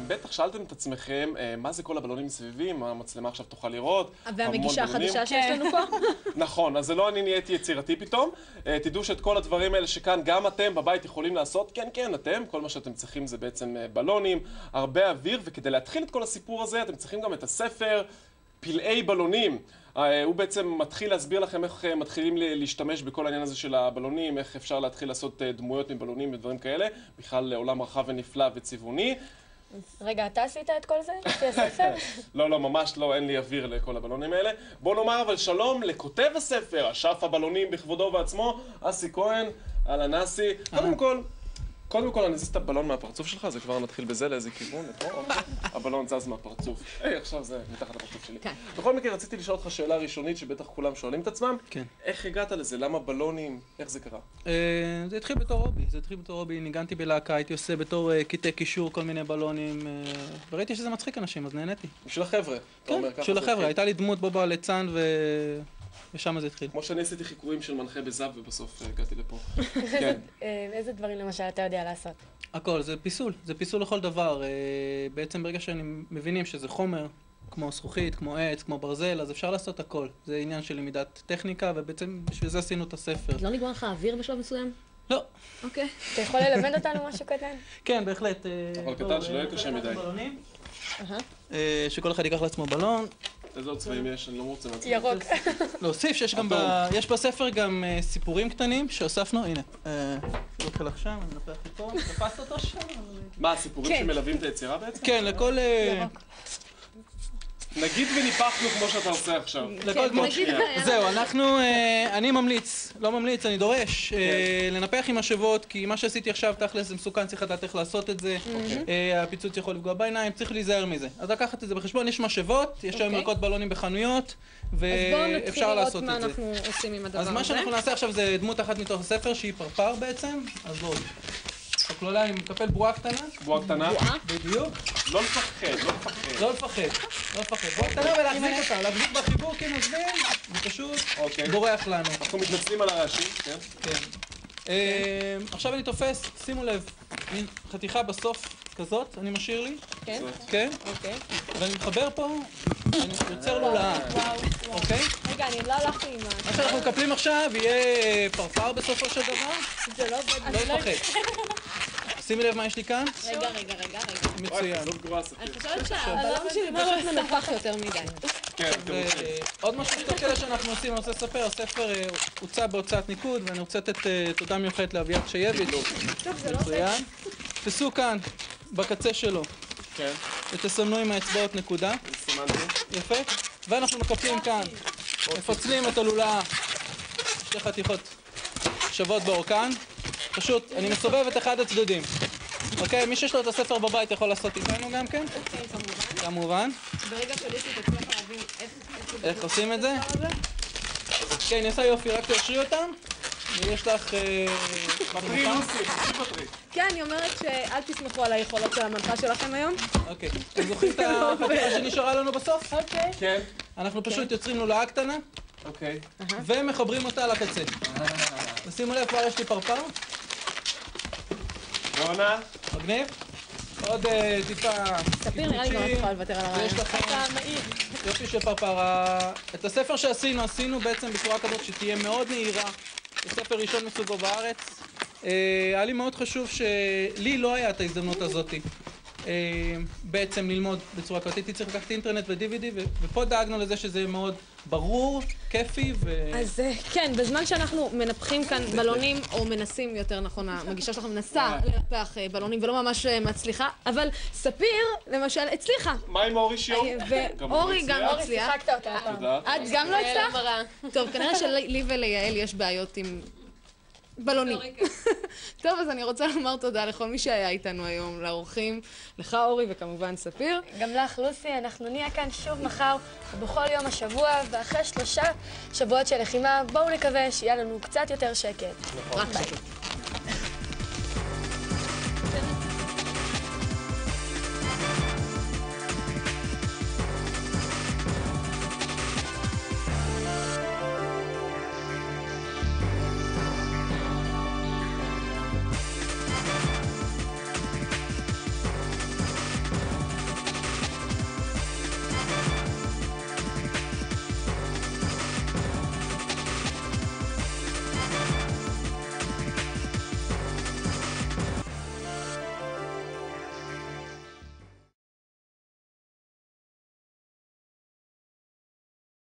בטח שאלתם את עצמכם, מה זה כל הבלונים מסביבים, מה המצלמה עכשיו תוכל לראות. והמגישה החדשה שיש לנו פה. נכון, אז זה לא אני נהייתי יצירתי פתאום. תדעו שאת כל הדברים האלה שכאן גם אתם בבית יכולים לעשות, כן, אתם, כל מה שאתם צריכים זה בעצם בלונים, הרבה אוויר, וכדי להתחיל את כל הסיפור הזה, אתם צריכים גם את הספר פלאי בלונים. הוא בעצם מתחיל להסביר לכם איך מתחילים להשתמש בכל העניין הזה של הבלונים, איך אפשר להתחיל לעשות דמויות מבלונים ודברים כאלה, בכלל עולם רחב ונפלא וצבעוני. רגע, אתה עשית את כל זה? לפי הספר? לא, ממש לא, אין לי אוויר לכל הבלונים האלה. בואו נאמר אבל שלום לכותב הספר, אשף הבלונים בכבודו ובעצמו, אסי כהן, אהלן אסי. קודם כל אני אזיז את הבלון מהפרצוף שלך, זה כבר נתחיל בזה לאיזה כיוון, לפה, הבלון זז מהפרצוף. עכשיו זה מתחת לפרצוף שלי. בכל מקרה רציתי לשאול אותך שאלה ראשונית שבטח כולם שואלים את עצמם. כן. איך הגעת לזה? למה בלונים? איך זה קרה? זה התחיל בתור הובי, ניגנתי בלהקה, הייתי עושה בתור קטעי קישור כל מיני בלונים, וראיתי שזה מצחיק אנשים, אז נהניתי. בשביל החבר'ה. כן, בשביל החבר'ה, הייתה לי דמות בו בליצן ושם זה התחיל. כמו שאני עשיתי חיקויים של מנחה בזאב ובסוף הגעתי לפה. איזה דברים למשל אתה יודע לעשות? הכל, זה פיסול לכל דבר. בעצם ברגע שמבינים שזה חומר, כמו זכוכית, כמו עץ, כמו ברזל, אז אפשר לעשות הכל. זה עניין של למידת טכניקה, ובעצם בשביל זה עשינו את הספר. לא נגמר לך אוויר בשלב מסוים? לא. אוקיי. אתה יכול ללמד אותנו משהו קטן? כן, בהחלט. אבל קטן שלא יהיה קשה מדי. שכל אחד ייקח לעצמו בלון. איזה עוד צבעים יש? אני לא רוצה מצליח. ירוק. להוסיף שיש גם יש בספר גם סיפורים קטנים שהוספנו, הנה. לוקח לך שם, אני נופח פה, תפסת אותו שם. מה, הסיפורים שמלווים את היצירה בעצם? כן, לכל... נגיד וניפחנו כמו שאתה עושה עכשיו. זהו, אני ממליץ, לא ממליץ, אני דורש לנפח עם משאבות, כי מה שעשיתי עכשיו תכלס זה מסוכן, צריך לדעת איך לעשות את זה, הפיצוץ יכול לפגוע בעיניים, צריך להיזהר מזה. אז לקחת את זה בחשבון, יש משאבות, יש היום ערכות בלונים בחנויות, ואפשר לעשות את זה. אז בואו נתחיל לראות מה אנחנו עושים עם הדבר הזה. אז מה שאנחנו נעשה עכשיו זה דמות אחת מתוך הספר, שהיא פרפר בעצם, אז בואו. הכלולה, אני מקפל בועה קטנה. בועה קטנה? בדיוק. לא לפחד. בועה קטנה ולהחזיק אותה, להחזיק בחיבור כנוזלים, ופשוט בורח לנו. אנחנו מתנצלים על הרעשים, כן? כן. עכשיו אני תופס, שימו לב, מין חתיכה בסוף כזאת, אני משאיר לי. כן? כן. אוקיי. ואני מחבר פה, אני יוצר לולאה. אוקיי? רגע, אני לא הלכתי עם מה שאנחנו מקפלים עכשיו יהיה פרפר בסופו של דבר. זה לא לפחד. שימי לב מה יש לי כאן. רגע. מצוין. אני חושבת שהבלון שלי פשוט מנפח יותר מדי. כן, עוד משהו כאלה שאנחנו עושים, אני רוצה לספר, הספר הוצא בהוצאת ניקוד, ואני רוצה לתת תודה מיוחדת לאביעד שייביץ'. מצוין. תפסו כאן, בקצה שלו. כן. ותסמנו עם האצבעות נקודה. סימנתי. יפה. ואנחנו מקפלים כאן, מפצלים את הלולאה, שתי חתיכות שוות באורכן. פשוט, אני מסובב את אחד הצדדים. אוקיי, מי שיש לו את הספר בבית יכול לעשות איתנו גם כן? אוקיי, כמובן. כמובן. ברגע שליתי את עצמך להבין איך עושים את זה? כן, אני עושה יופי, רק תאשרי אותם. ויש לך... כן, אני אומרת שאל תסמכו על היכולות של המנחה שלכם היום. אוקיי. אתם זוכרים את החתיכה שנשארה לנו בסוף? אוקיי. כן. אנחנו פשוט יוצרים לולאה קטנה. אוקיי. ומחברים אותה לקצה. ושימו לב, כבר יש לי פרפר. רונה. מגניב. עוד טיפה... ספיר, נראה לי גם את יכולה לוותר על הרעיון. ויש לכם יופי של פרפר. את הספר שעשינו בעצם בצורה כזאת שתהיה מאוד נהירה. זה ספר ראשון מסוגו בארץ. היה לי מאוד חשוב שלי לא היה את ההזדמנות הזאת. בעצם ללמוד בצורה כזאת. הייתי צריך לקחת אינטרנט ו-DVD, ופה דאגנו לזה שזה מאוד ברור, כיפי אז כן, בזמן שאנחנו מנפחים כאן בלונים, או מנסים יותר נכון, המגישה שלכם מנסה לנפח בלונים ולא ממש מצליחה, אבל ספיר, למשל, הצליחה. מה עם אורי שיור? ואורי גם הצליח. שיחקת אותה. תודה. את גם לא הצלחת? טוב, כנראה שלי וליעל יש בעיות עם... בלונים. טוב, אז אני רוצה לומר תודה לכל מי שהיה איתנו היום, לאורחים, לך אורי וכמובן ספיר. גם לך לוסי, אנחנו נהיה כאן שוב מחר ובכל יום השבוע, ואחרי 3 שבועות של לחימה, בואו נקווה שיהיה לנו קצת יותר שקט. רק שקט.